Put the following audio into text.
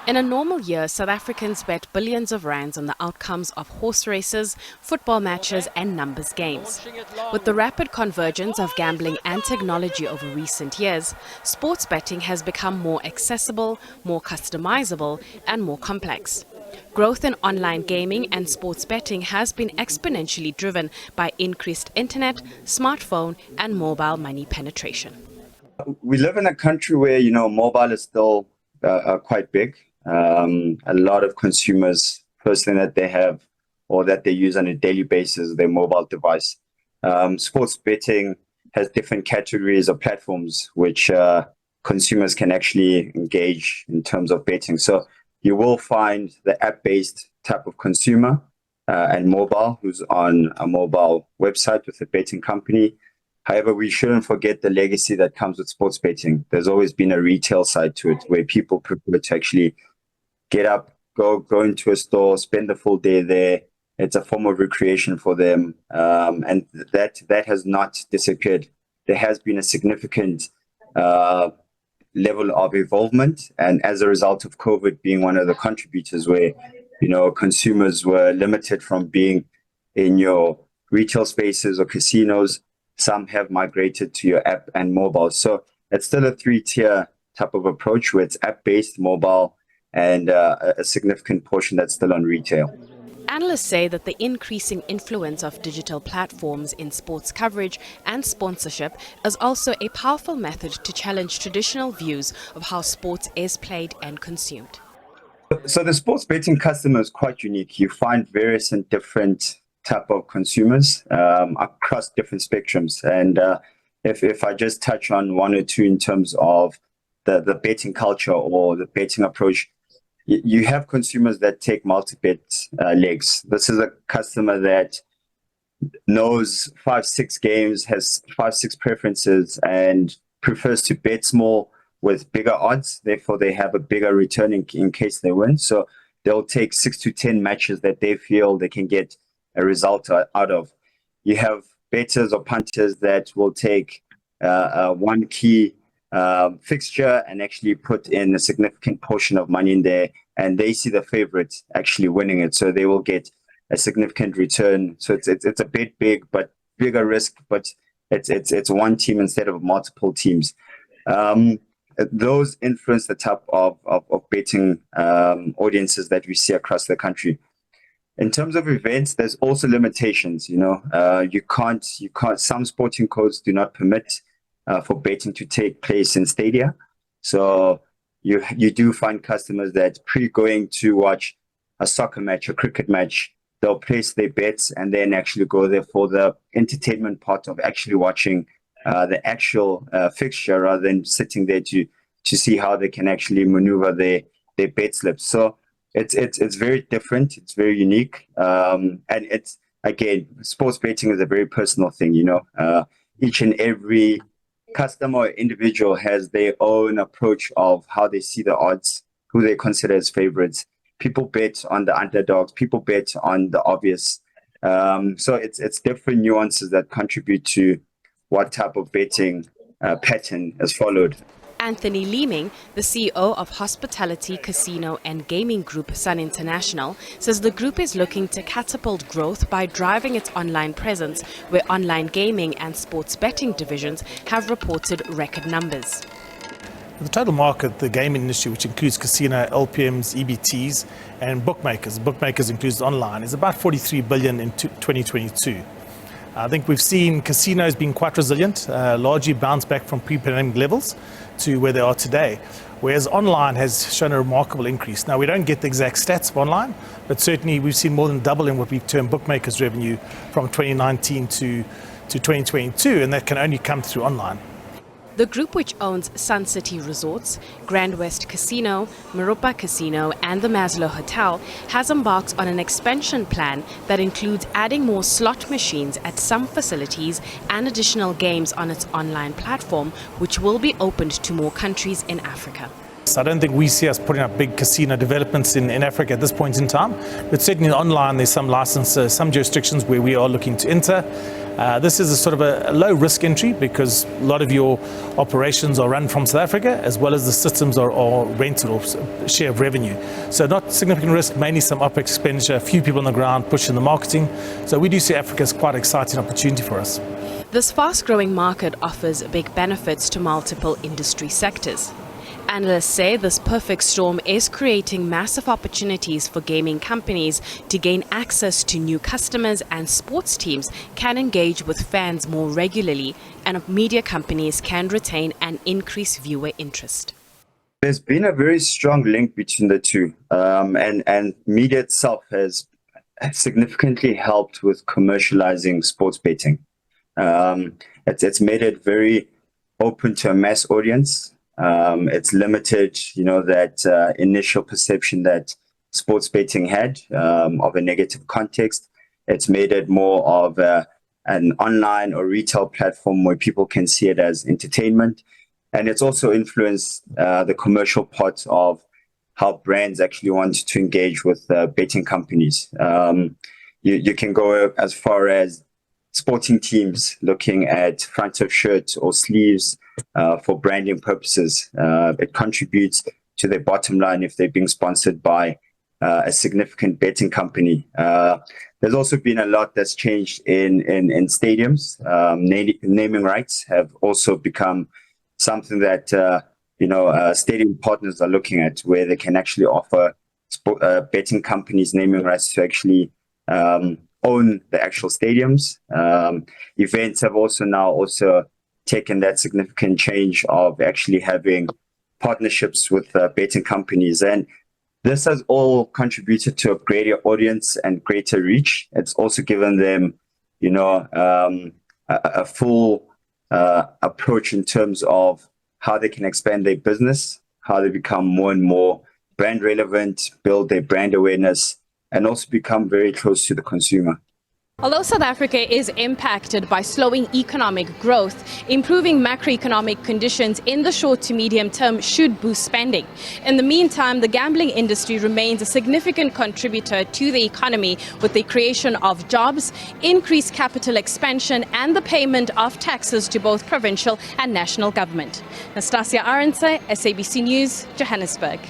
In a normal year, South Africans bet billions of rands on the outcomes of horse races, football matches and numbers games. With the rapid convergence of gambling and technology over recent years, sports betting has become more accessible, more customizable and more complex. Growth in online gaming and sports betting has been exponentially driven by increased internet, smartphone and mobile money penetration. We live in a country where, mobile is still quite big. A lot of consumers, first thing that they have or that they use on a daily basis is their mobile device. Sports betting has different categories of platforms which consumers can actually engage in terms of betting. So you will find the app-based type of consumer and mobile who's on a mobile website with a betting company. However, we shouldn't forget the legacy that comes with sports betting. There's always been a retail side to it where people prefer to actually get up, go into a store, spend the full day there. It's a form of recreation for them. And that has not disappeared. There has been a significant level of involvement. And as a result of COVID being one of the contributors where, consumers were limited from being in your retail spaces or casinos, some have migrated to your app and mobile. So it's still a three-tier type of approach where it's app-based, mobile, and a significant portion that's still on retail. Analysts say that the increasing influence of digital platforms in sports coverage and sponsorship is also a powerful method to challenge traditional views of how sports is played and consumed. So the sports betting customer is quite unique. You find various and different type of consumers across different spectrums. And if I just touch on one or two in terms of the betting culture or the betting approach, you have consumers that take multi-bet legs. This is a customer that knows 5-6 games, has 5-6 preferences, and prefers to bet small with bigger odds. Therefore, they have a bigger return in case they win. So they'll take 6 to 10 matches that they feel they can get a result out of. You have bettors or punters that will take one key fixture and actually put in a significant portion of money in there, and they see the favorite actually winning it, so they will get a significant return. So it's a bit big, but bigger risk, but it's one team instead of multiple teams. Those influence the type of betting audiences that we see across the country. In terms of events, there's also limitations. You can't. Some sporting codes do not permit for betting to take place in stadia. So you do find customers that going to watch a soccer match, a cricket match, they'll place their bets and then actually go there for the entertainment part of actually watching the actual fixture rather than sitting there to see how they can actually maneuver their bet slips. So it's very different. It's very unique. And it's, again, sports betting is a very personal thing, each and every customer or individual has their own approach of how they see the odds, who they consider as favorites. People bet on the underdogs. People bet on the obvious. So it's different nuances that contribute to what type of betting pattern is followed. Anthony Leeming, the CEO of hospitality, casino and gaming group Sun International, says the group is looking to catapult growth by driving its online presence, where online gaming and sports betting divisions have reported record numbers. The total market, the gaming industry, which includes casino, LPMs, EBTs and bookmakers includes online, is about 43 billion in 2022. I think we've seen casinos being quite resilient, largely bounced back from pre-pandemic levels to where they are today, whereas online has shown a remarkable increase. Now, we don't get the exact stats of online, but certainly we've seen more than double in what we term bookmakers revenue from 2019 to 2022, and that can only come through online. The group, which owns Sun City Resorts, Grand West Casino, Maropa Casino and the Maslow Hotel, has embarked on an expansion plan that includes adding more slot machines at some facilities and additional games on its online platform, which will be opened to more countries in Africa. I don't think we see us putting up big casino developments in Africa at this point in time, but certainly online there's some licenses, some jurisdictions where we are looking to enter. This is a sort of a low risk entry because a lot of your operations are run from South Africa, as well as the systems are rented or share of revenue. So not significant risk, mainly some OpEx expenditure, a few people on the ground pushing the marketing. So we do see Africa as quite an exciting opportunity for us. This fast-growing market offers big benefits to multiple industry sectors. Analysts say this perfect storm is creating massive opportunities for gaming companies to gain access to new customers, and sports teams can engage with fans more regularly, and media companies can retain and increase viewer interest. There's been a very strong link between the two, and media itself has significantly helped with commercializing sports betting. It's made it very open to a mass audience. It's limited, that initial perception that sports betting had of a negative context. It's made it more of an online or retail platform where people can see it as entertainment. And it's also influenced the commercial part of how brands actually want to engage with betting companies. You can go as far as sporting teams looking at front of shirt or sleeves for branding purposes. It contributes to their bottom line if they're being sponsored by a significant betting company. There's also been a lot that's changed in stadiums. Naming rights have also become something that stadium partners are looking at, where they can actually offer betting companies naming rights to actually own the actual stadiums. Events have also taken that significant change of actually having partnerships with betting companies, and this has all contributed to a greater audience and greater reach. It's also given them, a full approach in terms of how they can expand their business, how they become more and more brand relevant, build their brand awareness, and also become very close to the consumer. Although South Africa is impacted by slowing economic growth, improving macroeconomic conditions in the short to medium term should boost spending. In the meantime, the gambling industry remains a significant contributor to the economy, with the creation of jobs, increased capital expansion, and the payment of taxes to both provincial and national government. Nastassia Arendse, SABC News, Johannesburg.